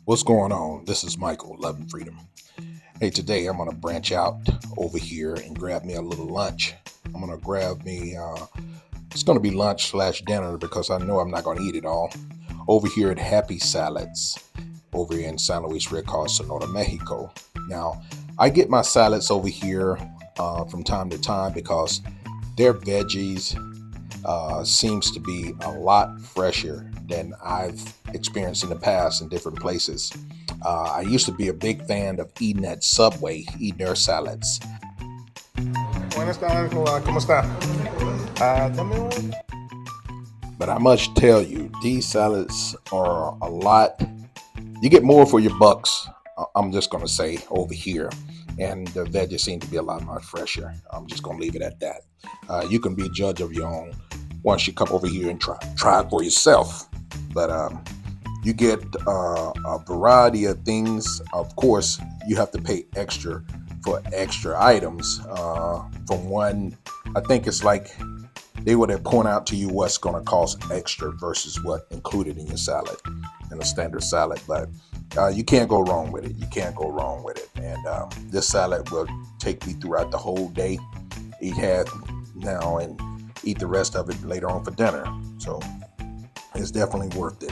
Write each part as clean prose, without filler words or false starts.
What's going on? This is Michael, Love and Freedom. Hey, today I'm going to branch out over here and grab me a little lunch. I'm going to grab me, it's going to be lunch slash dinner because I know I'm not going to eat it all. Over here at Happy Salads, over in San Luis Rico, Sonora, Mexico. Now, I get my salads over here from time to time because their veggies seems to be a lot fresher than I've experienced in the past in different places. I used to be a big fan of eating at Subway, eating their salads. Buenas tardes, ¿cómo está? Dame un... But I must tell you, these salads are a lot. You get more for your bucks. I'm just going to say over here. And the veggies seem to be a lot more fresher. I'm just going to leave it at that. You can be a judge of your own once you come over here and try it for yourself. But you get a variety of things. Of course, you have to pay extra for extra items. From one, I think it's like they would have point out to you what's going to cost extra versus what included in your salad, in a standard salad. But you can't go wrong with it. You can't go wrong with it. And this salad will take me throughout the whole day. Eat half now and eat the rest of it later on for dinner. So it's definitely worth it.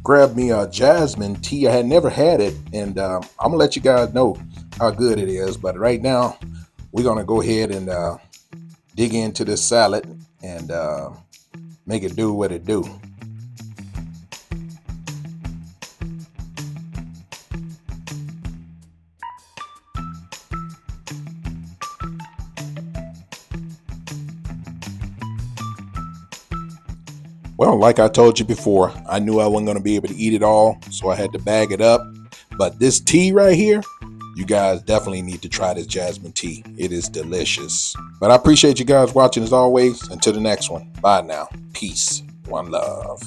Grab me a jasmine tea. I had never had it, and I'm gonna let you guys know how good it is. But right now, we're gonna go ahead and dig into this salad and make it do what it do. Well, like I told you before, I knew I wasn't going to be able to eat it all, so I had to bag it up. But this tea right here, you guys definitely need to try this jasmine tea. It is delicious. But I appreciate you guys watching as always. Until the next one. Bye now. Peace. One love.